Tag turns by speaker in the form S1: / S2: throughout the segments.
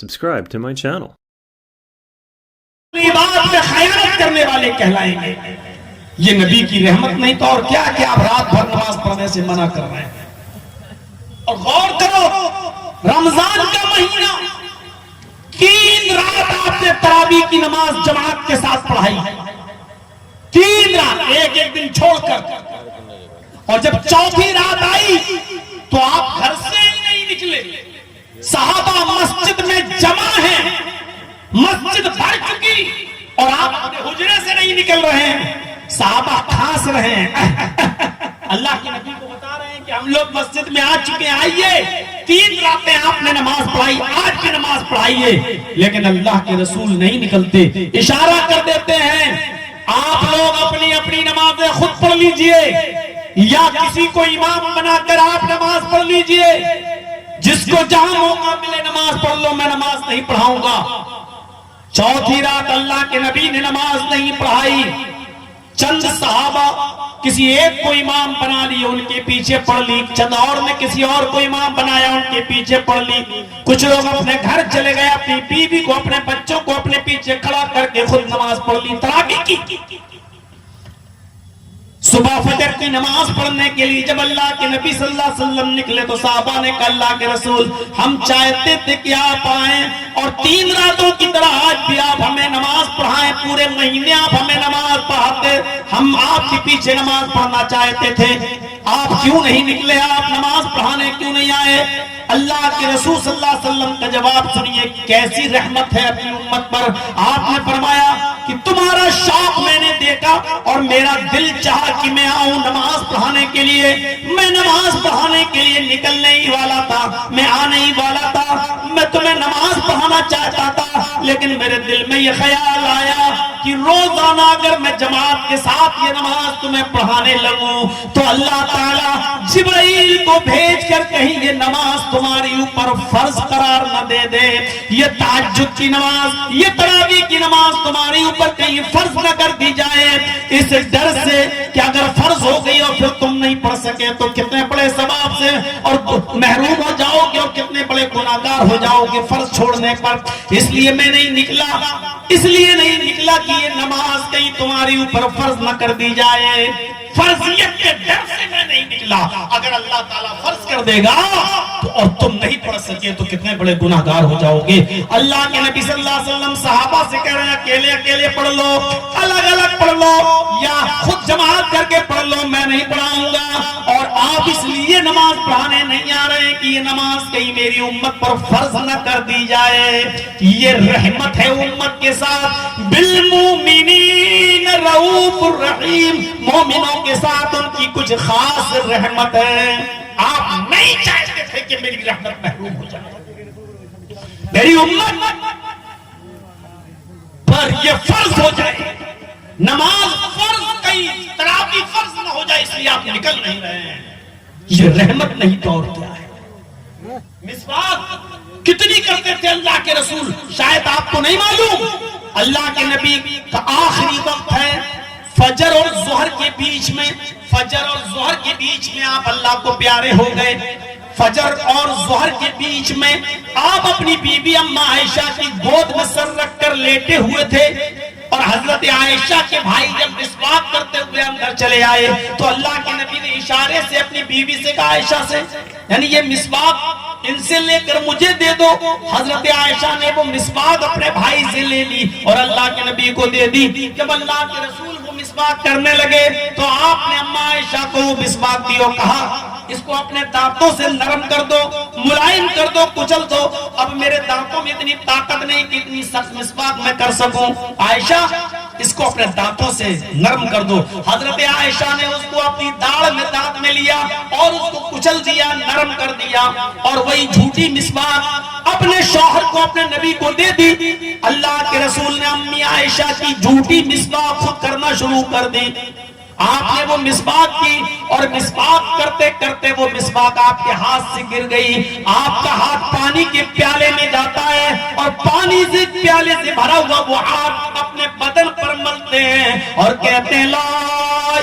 S1: subscribe to my channel.
S2: بات میں خیانت کرنے والے کہلائیں گے. یہ نبی کی رحمت نہیں تو اور کیا کہ آپ رات بھر نماز پڑھنے سے منع کر رہے ہیں. اور غور کرو, رمضان کا مہینہ 3 رات آپ نے تراویح کی نماز جماعت کے ساتھ پڑھائی, 3 رات ایک دن چھوڑ کر. اور جب چوتھی رات آئی تو آپ گھر سے ہی نہیں نکلے. صحابہ مسجد میں جمع ہیں, مسجد بھر چکی اور آپ اپنے حجرے سے نہیں نکل رہے ہیں. صحابہ کھانس رہے ہیں, اللہ کے نبی کو بتا رہے ہیں کہ ہم لوگ مسجد میں آ چکے ہیں, آئیے 3 راتیں آپ نے نماز پڑھائی, آج کی نماز پڑھائیے. لیکن اللہ کے رسول نہیں نکلتے, اشارہ کر دیتے ہیں آپ لوگ اپنی اپنی نمازیں خود پڑھ لیجئے یا کسی کو امام بنا کر آپ نماز پڑھ لیجئے. جس کو جہاں موقع ملے نماز پڑھ لو, میں نماز نہیں پڑھاؤں گا. چوتھی رات اللہ کے نبی نے نماز نہیں پڑھائی. چند صحابہ کسی ایک کو امام بنا لی, ان کے پیچھے پڑھ لی. چند اور نے کسی اور کو امام بنایا, ان کے پیچھے پڑھ لی. کچھ لوگ اپنے گھر چلے گئے, اپنی بیوی کو اپنے بچوں کو اپنے پیچھے کھڑا کر کے خود نماز پڑھ لی, تراویح کی. صبح فجر کی نماز پڑھنے کے لیے جب اللہ کے نبی صلی اللہ علیہ وسلم نکلے تو صحابہ نے کہا اللہ کے رسول ہم چاہتے تھے کہ آپ آئیں اور 3 راتوں کی طرح آج بھی آپ ہمیں نماز پڑھائیں, پورے مہینے آپ ہمیں نماز پڑھاتے, ہم آپ کے پیچھے نماز پڑھنا چاہتے تھے, آپ کیوں نہیں نکلے, آپ نماز پڑھانے کیوں نہیں آئے. اللہ کے رسول صلی اللہ علیہ وسلم کا جواب سنیے, کیسی رحمت ہے اپنی امت پر. آپ نے فرمایا کہ تمہارا شوق میں نے دیکھا اور میرا دل چاہا کہ میں آؤں نماز پڑھانے کے لیے. میں نماز پڑھانے کے لیے نکلنے ہی والا تھا, میں آنے ہی والا تھا, میں تمہیں نماز پڑھانا چاہتا تھا. لیکن میرے دل میں یہ خیال آیا کہ روزانہ اگر میں جماعت کے ساتھ یہ نماز تمہیں پڑھانے لگوں تو اللہ تعالیٰ جبرائیل کو بھیج کر کہیں یہ نماز تمہاری اوپر فرض قرار نہ دے دے, یہ تہجد کی نماز, یہ تراویح کی نماز تمہاری اوپر کہیں فرض نہ کر دی جائے. اس ڈر سے کہ اگر فرض ہو گئی اور پھر تم نہیں پڑھ سکے تو کتنے بڑے ثواب سے اور محروم ہو جاؤ گے اور کتنے بڑے گناہگار ہو جاؤ گے فرض چھوڑنے پر. اس لیے میں نہیں نکلا, اس لیے نہیں نکلا کہ یہ نماز کہیں تمہاری اوپر فرض نہ کر دی جائے. فرضیت کے ڈر سے میں نہیں نکلا. اگر اللہ تعالیٰ فرض کر دے گا تو اور تم نہیں پڑھ سکے تو کتنے بڑے گناہگار ہو جاؤ گے. اللہ کے نبی صلی اللہ علیہ وسلم صحابہ سے کہہ رہے ہیں اکیلے اکیلے پڑھ لو, الگ الگ پڑھ لو یا خود جماعت کر کے پڑھ لو, میں نہیں پڑھاؤں گا. اور آپ اس لیے نماز پڑھانے نہیں آ رہے کہ یہ نماز کہیں میری امت پر فرض نہ کر دی جائے. یہ رحمت ہے امت کے ساتھ. بالمؤمنین رؤوف الرحیم, مومنوں کے ساتھ ان کی کچھ خاص رحمت ہے. آپ نہیں چاہتے تھے کہ میری رحمت محروم ہو جائے, میری امت پر یہ فرض ہو جائے, نماز فرض کہیں تراویح فرض نہ ہو جائے, اس لیے آپ نکل نہیں رہے ہیں. یہ رحمت نہیں تو اور کیا ہے. مسواک کتنی کرتے تھے اللہ کے رسول, شاید آپ کو نہیں معلوم. اللہ کے نبی کا آخری وقت ہے فجر اور ظہر کے بیچ میں, فجر اور ظہر کے بیچ میں آپ اللہ کو پیارے ہو گئے. فجر اور ظہر کے بیچ میں آپ اپنی بیوی اماں عائشہ کی گود میں سر رکھ کر لیٹے ہوئے تھے اور حضرت عائشہ کے بھائی جب مسواک کرتے ہوئے اندر چلے آئے تو اللہ کے نبی نے اشارے سے اپنی بیوی سے کہا عائشہ سے, یعنی یہ مسواک ان سے لے کر مجھے دے دو. حضرت عائشہ نے وہ مسواک اپنے بھائی سے لے لی اور اللہ کے نبی کو دے دی. جب اللہ کے رسول وہ مسواک کرنے لگے تو آپ نے اماں عائشہ کو وہ مسواک دی اور کہا اس کو اپنے دانتوں سے نرم کر دو, ملائم کر دو, کچل دو. اب میرے دانتوں میں اتنی طاقت نہیں کہ اتنی سخت مسواک میں کر سکوں. عائشہ اس کو اپنے دانتوں سے نرم کر دو. حضرت عائشہ نے اس کو اپنی داڑھ میں دانت میں لیا اور اس کو کچل دیا, نرم کر دیا اور وہی جھوٹی مسواک اپنے شوہر کو, اپنے نبی کو دے دی. اللہ کے رسول نے امی عائشہ کی جھوٹی مسواک خود کرنا شروع کر دی. آپ نے وہ مسواک کی اور مسواک کرتے کرتے وہ مسواک آپ کے ہاتھ سے گر گئی. آپ کا ہاتھ پانی کے پیالے میں جاتا ہے اور پانی سے پیالے سے بھرا ہوا وہ ہاتھ اپنے بدن پر ملتے ہیں اور کہتے ہیں لا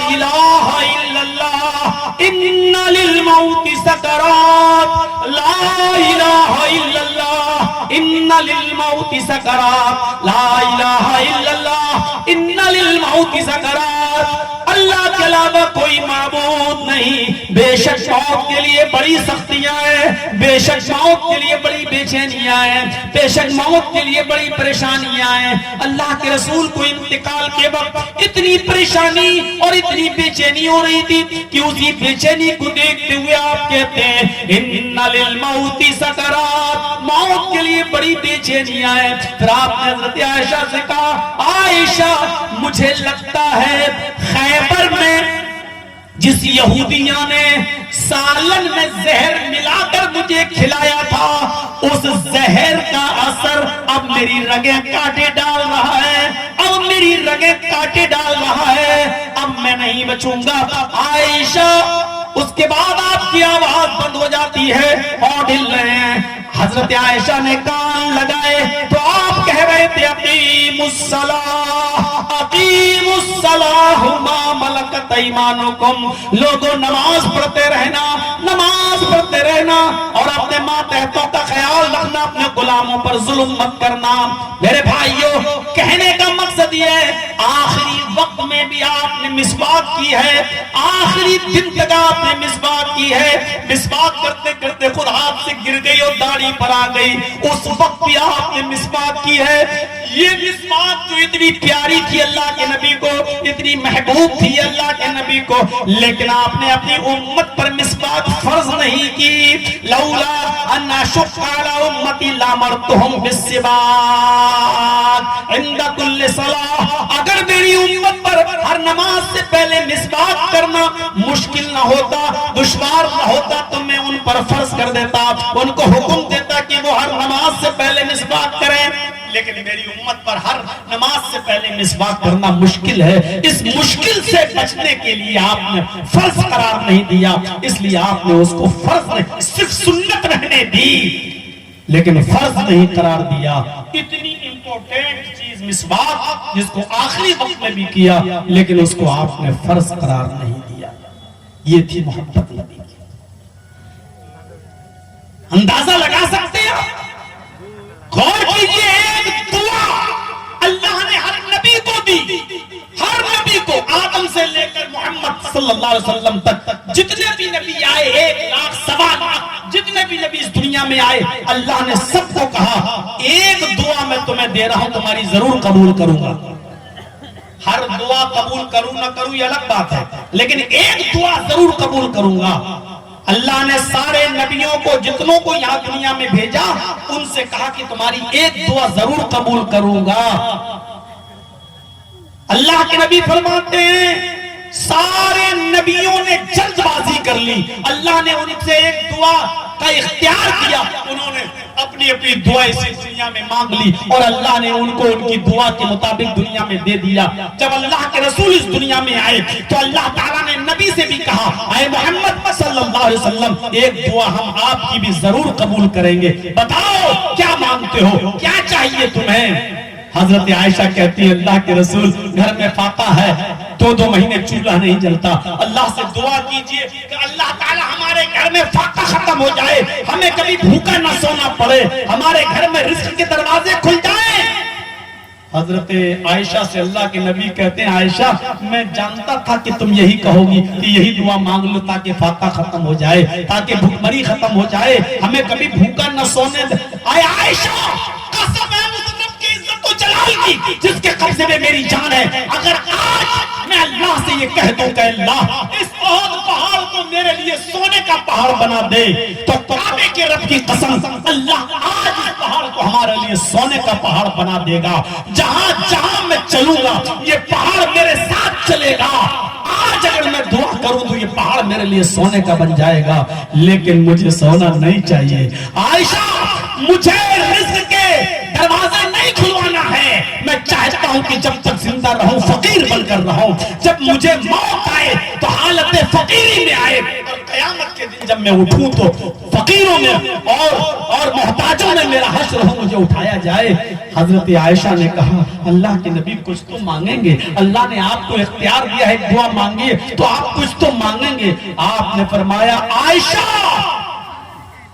S2: الہ الا اللہ ان للموت سکرات, لا الہ الا اللہ ان ان للموت سکرات، لا الہ الا اللہ، ان للموت سکرات، اللہ کے علاوہ کوئی معبود نہیں، بے شک موت کے لیے بڑی سختیاں ہیں، بے شک موت کے لیے بڑی بے چینیاں ہیں، بے شک موت کے لیے بڑی پریشانیاں ہیں۔ اللہ کے رسول کو انتقال کے وقت اتنی پریشانی اور اتنی بے چینی ہو رہی تھی کہ اسی بے چینی کو دیکھتے ہوئے آپ کہتے ہیں ان للموت سکرات، موت کے لیے بڑی بے چینیاں ہیں۔ پھر آپ نے حضرت عائشہ سے کہا عائشہ مجھے لگتا ہے خیبر میں جس یہودیاں نے سالن میں زہر ملا کر مجھے کھلایا تھا، اس زہر کا اثر اب میری رگیں کاٹے ڈال رہا ہے، اب میری رگیں کاٹے ڈال رہا ہے، اب میں نہیں بچوں گا۔ عائشہ اس کے بعد آپ کی آواز بند ہو جاتی ہے اور ہل رہے ہیں۔ حضرت عائشہ نے کان لگائے تو آپ کہہ رہے تھے اقیم الصلاۃ، اقیم الصلاۃ ما ملکت ایمانکم، لوگوں نماز پڑھتے رہنا، نماز پڑھتے رہنا اور اپنے ماتحتوں کا خیال رکھنا، اپنے غلاموں پر ظلم مت کرنا۔ میرے بھائیوں کہنے کا مقصد یہ ہے آخری وقت میں بھی آپ نے مسواک کی ہے، آخری دن تک آپ نے مسواک کی ہے، مسواک کرتے کرتے خود ہاتھ سے گر گئی اور داڑھی پر آ گئی، اس وقت بھی آپ نے مسواک کی ہے۔ یہ مسواک جو اتنی پیاری تھی اللہ کے نبی کو، اتنی محبوب تھی اللہ کے نبی کو، لیکن آپ نے اپنی امت پر مسواک فرض نہیں کی۔ لولا ان اشق علی امتی لامرتهم بالسواک عند كل صلاۃ، اگر میری امت پر ہر نماز سے پہلے مسواک کرنا مشکل نہ ہوتا، دشوار نہ ہوتا تو میں ان پر فرض کر دیتا، ان کو حکم دیتا کہ وہ ہر نماز سے پہلے مسواک کریں، لیکن میری امت پر ہر نماز سے پہلے مسواک کرنا مشکل ہے۔ اس مشکل سے بچنے کے لیے آپ نے فرض قرار نہیں دیا، اس لیے آپ نے اس کو فرض نہیں، صرف سنت رہنے دی لیکن فرض نہیں قرار دیا۔ اتنی امپورٹنٹ چیز مسواک جس کو آخری وقت میں بھی کیا لیکن اس کو آپ نے فرض قرار نہیں دیا، یہ تھی محبت نبی کی۔ اندازہ لگا سکتے ہیں آپ؟ غور کیجئے، ایک دعا اللہ نے ہر نبی کو دی، ہر نبی کو، آدم سے لے کر محمد صلی اللہ علیہ وسلم تک جتنے بھی نبی آئے، 1,00,000 سوا لاکھ جتنے بھی نبی اس دنیا میں آئے، اللہ نے سب کو کہا ایک دعا میں تمہیں دے رہا ہوں، تمہاری ضرور قبول کروں گا۔ ہر دعا قبول کروں نہ کروں یہ الگ بات ہے، لیکن ایک دعا ضرور قبول کروں گا۔ اللہ نے سارے نبیوں کو جتنوں کو یہاں دنیا میں بھیجا ان سے کہا کہ تمہاری ایک دعا ضرور قبول کروں گا۔ اللہ کے نبی فرماتے ہیں سارے نبیوں نے جلد بازی کر لی، اللہ نے ان سے ایک دعا کا اختیار کیا، انہوں نے اپنی اپنی دعا اس دنیا میں مانگ لی اور اللہ نے ان کو ان کی دعا کے مطابق دنیا میں دے دیا۔ جب اللہ کے رسول اس دنیا میں آئے تو اللہ تعالیٰ نے نبی سے بھی کہا اے محمد صلی اللہ علیہ وسلم ایک دعا ہم آپ کی بھی ضرور قبول کریں گے، بتاؤ کیا مانگتے ہو، کیا چاہیے تمہیں؟ حضرت عائشہ کہتی ہے اللہ کے رسول گھر میں فاقہ ہے، 2 مہینے چولہا نہیں جلتا، اللہ سے دعا کیجئے کہ اللہ تعالی ہمارے گھر میں فاقہ ختم ہو جائے، ہمیں کبھی بھوکا نہ سونا پڑے، ہمارے گھر میں رزق کے دروازے کھل جائیں۔ حضرت عائشہ سے اللہ کے نبی کہتے ہیں عائشہ میں جانتا تھا کہ تم یہی کہو گی کہ یہی دعا مانگ لو تاکہ فاقہ ختم ہو جائے، تاکہ بھوکمری ختم ہو جائے، ہمیں کبھی بھوکا نہ سونے دے۔ اے عائشہ قسم ہے اس رب کی عزت و جلال کی جس کے قبضے میں میری جان ہے، اگر آج میں اللہ سے یہ کہہ دوں کہ اللہ اس احد پہاڑ کو میرے لیے سونے کا پہاڑ بنا دے تو کعبے کے رب کی قسم اللہ آج اس پہاڑ کو ہمارے لیے سونے کا پہاڑ بنا دے گا۔ جہاں جہاں میں چلوں گا یہ پہاڑ میرے ساتھ چلے گا، آج اگر میں دعا کروں تو یہ پہاڑ میرے لیے سونے کا بن جائے گا، لیکن مجھے سونا نہیں چاہیے۔ عائشہ مجھے رزق کے دروازے نہیں کھلوانا ہے، میں چاہتا ہوں کہ جب تک زندہ رہوں فقیر بن کر رہوں، جب مجھے موت آئے تو حالت فقیری میں آئے اور قیامت کے دن جب میں اٹھوں تو فقیروں میں اور محتاجوں میں میرا حشر ہو، مجھے اٹھایا جائے۔ حضرت عائشہ نے کہا اللہ کے نبی کچھ تو مانگیں گے، اللہ نے آپ کو اختیار دیا ہے دعا مانگیے تو آپ کچھ تو مانگیں گے۔ آپ نے فرمایا عائشہ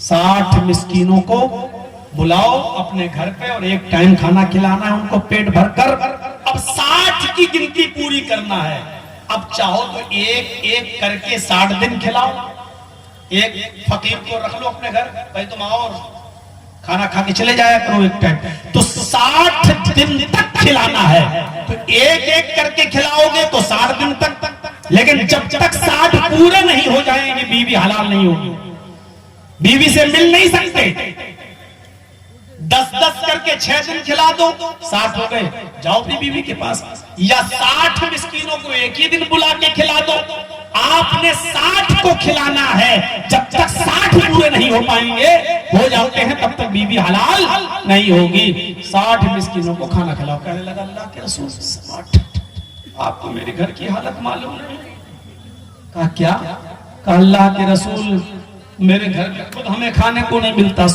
S2: 60 مسکینوں کو بلاؤ اپنے گھر پہ اور ایک ٹائم کھانا کھلانا ہے ان کو پیٹ بھر کر. اب 60 کی گنتی پوری کرنا ہے. اب چاہو تو ایک ایک کر کے 60 دن کھلاؤ. ایک فقیر کو رکھ لو اپنے گھر, بھائی تم آؤ کھانا کھا کے چلے جایا کرو ایک ٹائم. تو 60 دن تک کھلانا ہے. تو ایک ایک کر کے کھلاؤ گے تو 60 دن تک. لیکن جب تک 60 پورے نہیں ہو جائیں گے بیوی حلال نہیں ہوگی, بیوی سے مل نہیں سکتے. 10 کر کے 6 دن کھلا دو, 60 ہو گئے, جاؤ اپنی بیوی کے پاس. یا 60 مسکینوں کو ایک ہی دن بلا کے کھلا دو. آپ نے 60 کو کھلانا ہے, جب تک 60 پورے نہیں ہو پائیں گے, ہو جاتے ہیں تب تک بیوی حلال نہیں ہوگی. 60 مسکینوں کو کھانا کھلاؤ. کہنے لگا اللہ کے رسول 60, آپ کو میرے گھر کی حالت معلوم نہیں. کہا کیا؟ کہا اللہ کے رسول میرے گھر میں خود ہمیں کھانے کو نہیں ملتا.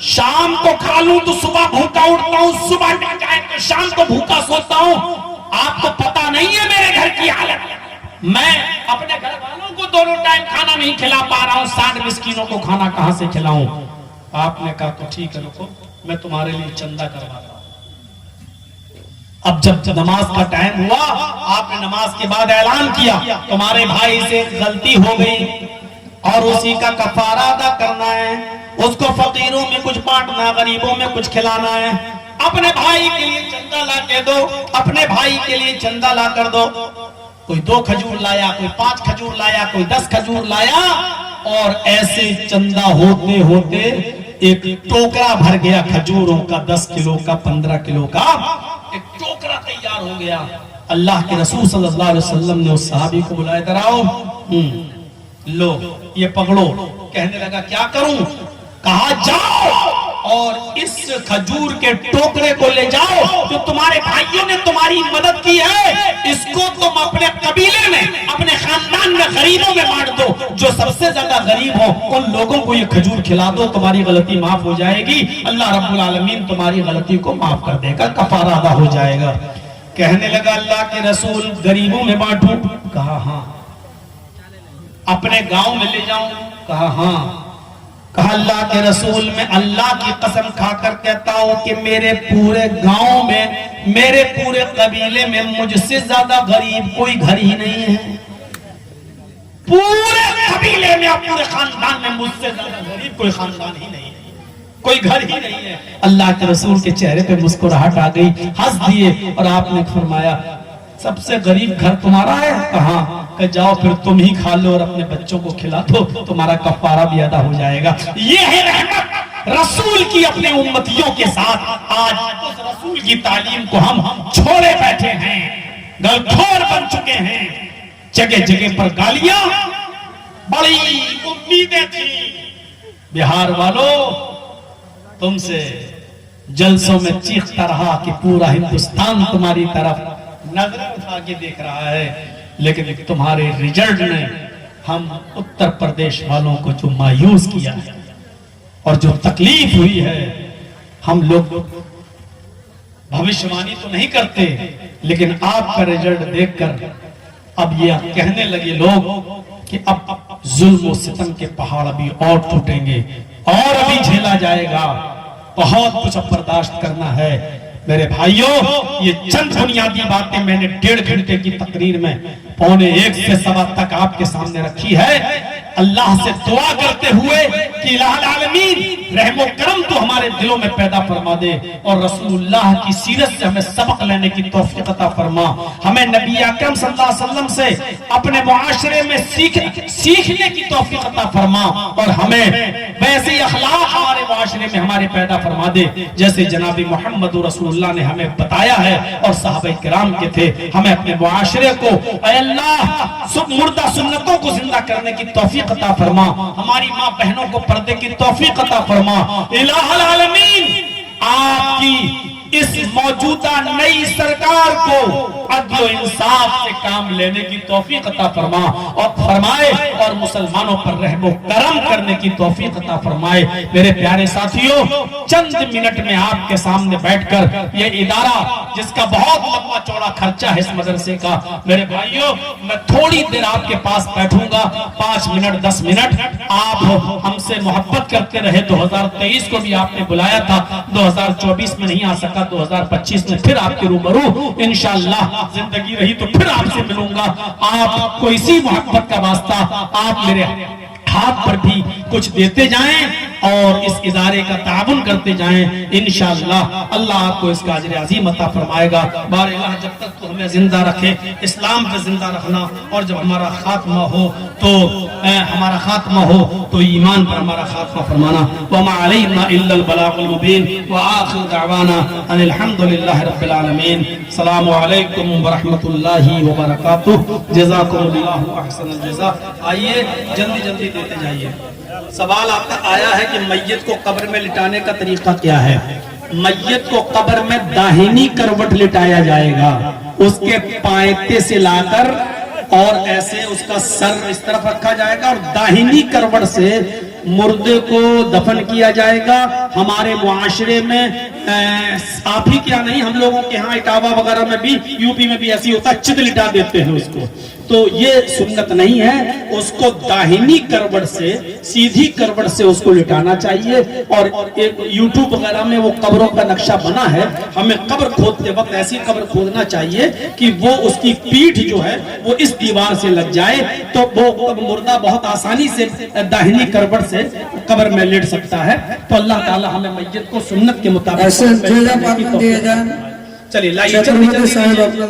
S2: شام کو کھا لوں تو صبح بھوکا اٹھتا ہوں, صبح نہ جائے تو شام کو بھوکا سوتا ہوں. آپ کو پتا نہیں ہے میرے گھر کی حالت. میں اپنے گھر والوں کو دونوں ٹائم کھانا نہیں کھلا پا رہا ہوں, 60 مسکینوں کو کھانا کہاں سے کھلاؤں؟ آپ نے کہا تو ٹھیک ہے رکو, میں تمہارے لیے چندہ کرواتا ہوں. اب جب نماز کا ٹائم ہوا, آپ نے نماز کے بعد اعلان کیا تمہارے بھائی سے غلطی ہو گئی اور اسی کا کفارہ ادا کرنا ہے. اس کو فقیروں میں کچھ بانٹنا, غریبوں میں کچھ کھلانا ہے. اپنے بھائی کے لیے چندہ لا کے دو, اپنے بھائی کے لیے چندہ لا کر دو. کوئی 2 کھجور لایا, کوئی 5 کھجور لایا, کوئی 10 کھجور لایا, اور ایسے چندہ ہوتے ہوتے ایک ٹوکرا بھر گیا کھجوروں کا, 10 کلو کا, 15 کلو کا ایک ٹوکرا تیار ہو گیا. اللہ کے رسول صلی اللہ علیہ وسلم نے اس صحابی کو بلایا, ادھر آؤ, لو یہ پکڑو. کہنے لگا کیا کروں؟ کہا جاؤ اور اس کھجور کے ٹوکرے کو لے جاؤ جو تمہارے بھائیوں نے تمہاری مدد کی ہے, اس کو تم اپنے قبیلے میں, اپنے خاندان میں غریبوں میں بانٹ دو. جو سب سے زیادہ غریب ہو ان لوگوں کو یہ کھجور کھلا دو, تمہاری غلطی معاف ہو جائے گی. اللہ رب العالمین تمہاری غلطی کو معاف کر دے گا, کفارہ ادا ہو جائے گا. کہنے لگا اللہ کے رسول غریبوں میں بانٹوں؟ کہا ہاں. اپنے گاؤں میں لے جاؤں؟ کہا ہاں. کہا اللہ کے رسول میں اللہ کی قسم کھا کر کہتا ہوں کہ میرے پورے گاؤں میں, میرے پورے قبیلے میں مجھ سے زیادہ غریب کوئی گھر ہی نہیں ہے. پورے قبیلے میں, پورے خاندان میں مجھ سے زیادہ غریب کوئی خاندان ہی نہیں ہے, کوئی گھر ہی نہیں ہے. اللہ کے رسول کے چہرے پہ مسکراہٹ آ گئی, ہنس دیے, اور آپ نے فرمایا سب سے غریب گھر تمہارا ہے؟ کہاں. کہ جاؤ پھر تم ہی کھا لو اور اپنے بچوں کو کھلا دو, تمہارا کفارہ بھی ادا ہو جائے گا. یہ ہے رحمت رسول کی اپنے امتیوں کے ساتھ. آج اس رسول کی تعلیم کو ہم چھوڑے بیٹھے ہیں, گلخور بن چکے ہیں. جگہ جگہ پر گالیاں, بڑی امیدیں تھی. بہار والوں تم سے جلسوں میں چیختا رہا کہ پورا ہندوستان تمہاری طرف نظر اٹھا کے دیکھ رہا ہے, لیکن تمہارے ریزلٹ نے ہم اتر پردیش والوں کو جو مایوس کیا ہے اور جو تکلیف ہوئی ہے. ہم لوگ بھوشیوانی تو نہیں کرتے, لیکن آپ کا ریزلٹ دیکھ کر اب یہ کہنے لگے لوگ کہ اب ظلم و ستم کے پہاڑ ابھی اور ٹوٹیں گے اور ابھی جھیلا جائے گا, بہت کچھ اب برداشت کرنا ہے. میرے بھائیوں, یہ چند بنیادی باتیں میں نے 1.5 گھنٹے کی تقریر میں 1:45 سے 1:15 تک آپ کے سامنے رکھی ہے. اللہ سے دعا کرتے ہوئے کہ الہ العالمین رحم و کرم تو ہمارے دلوں میں پیدا فرما دے, اور رسول اللہ کی سیرت سے ہمیں سبق لینے کی توفیق عطا فرما. ہمیں نبی اکرم صلی اللہ علیہ وسلم سے اپنے معاشرے میں سیکھنے کی توفیق عطا فرما, اور ہمیں ویسے اخلاق ہمارے معاشرے میں ہمارے پیدا فرما دے جیسے جناب محمد رسول اللہ نے ہمیں بتایا ہے اور صحابہ کرام کے تھے. ہمیں اپنے معاشرے کو اے اللہ مردہ سنتوں کو زندہ کرنے کی توفیق عطا فرما, ہماری ماں بہنوں کو پردے کی توفیق عطا فرما. الہ العالمین آپ کی اس موجودہ نئی سرکار کو عدل و انصاف سے کام لینے کی توفیق عطا فرما اور فرمائے، اور مسلمانوں پر رحم و کرم کرنے کی توفیق عطا فرمائے۔ میرے پیارے ساتھیوں، چند منٹ میں آپ کے سامنے بیٹھ کر یہ ادارہ جس کا بہت لمبا چوڑا خرچہ ہے اس مدرسے کا، میرے بھائیوں میں تھوڑی دیر آپ کے پاس بیٹھوں گا، 5 منٹ 10 منٹ آپ ہم سے محبت کرتے رہے۔ 2023 کو بھی آپ نے بلایا تھا، 2024 میں نہیں آ سکا، 2025 میں پھر آپ کے روبرو انشاءاللہ زندگی رہی تو پھر آپ سے ملوں گا۔ آپ کو اسی محبت کا واسطہ آپ میرے ہاتھ پر بھی کچھ دیتے جائیں اور اس ادارے کا تعاون کرتے جائیں، انشاءاللہ اللہ آپ کو اس کا اجر عظیم عطا فرمائے گا۔ بار الہ جب تک تو ہمیں زندہ رکھے، اسلام پہ زندہ رکھنا، اور جب ہمارا خاتمہ ہو تو ایمان پر ہمارا خاتمہ فرمانا۔ وما علینا الا البلاغ المبین، وآخر دعوانا ان الحمدللہ رب العالمین۔ السلام علیکم ورحمۃ اللہ وبرکاتہ۔ جزاکم اللہ احسن الجزاء۔ آئیے جلدی جلدی دیتے جائیے۔ سوال آپ کا آیا ہے کہ میت کو قبر میں لٹانے کا طریقہ کیا ہے؟ میت کو قبر میں داہنی کروٹ لٹایا جائے گا، اس کے پائتے سے لا کر اور ایسے اس کا سر اس طرف رکھا جائے گا اور داہنی کروٹ سے مردے کو دفن کیا جائے گا۔ ہمارے معاشرے میں آپ ہی کیا نہیں، ہم لوگوں کے ہاں اٹاوا وغیرہ میں بھی، یو پی میں بھی ایسی ہوتا ہے، چت لٹا دیتے ہیں اس کو، تو یہ سنت نہیں ہے۔ اس کو داہنی کروٹ سے، سیدھی کروٹ سے اس کو لٹانا چاہیے۔ اور ایک یوٹیوب وغیرہ میں وہ قبروں کا نقشہ بنا ہے، ہمیں قبر کھودتے وقت ایسی قبر کھودنا چاہیے کہ وہ اس کی پیٹھ جو ہے وہ اس دیوار سے لگ جائے، تو وہ مردہ بہت آسانی سے داہنی کروٹ سے قبر میں لیٹ سکتا ہے۔ تو اللہ تعالی ہمیں میت کو سنت کے مطابق
S1: ایسے
S2: چلیے لائیے جلدی جلدی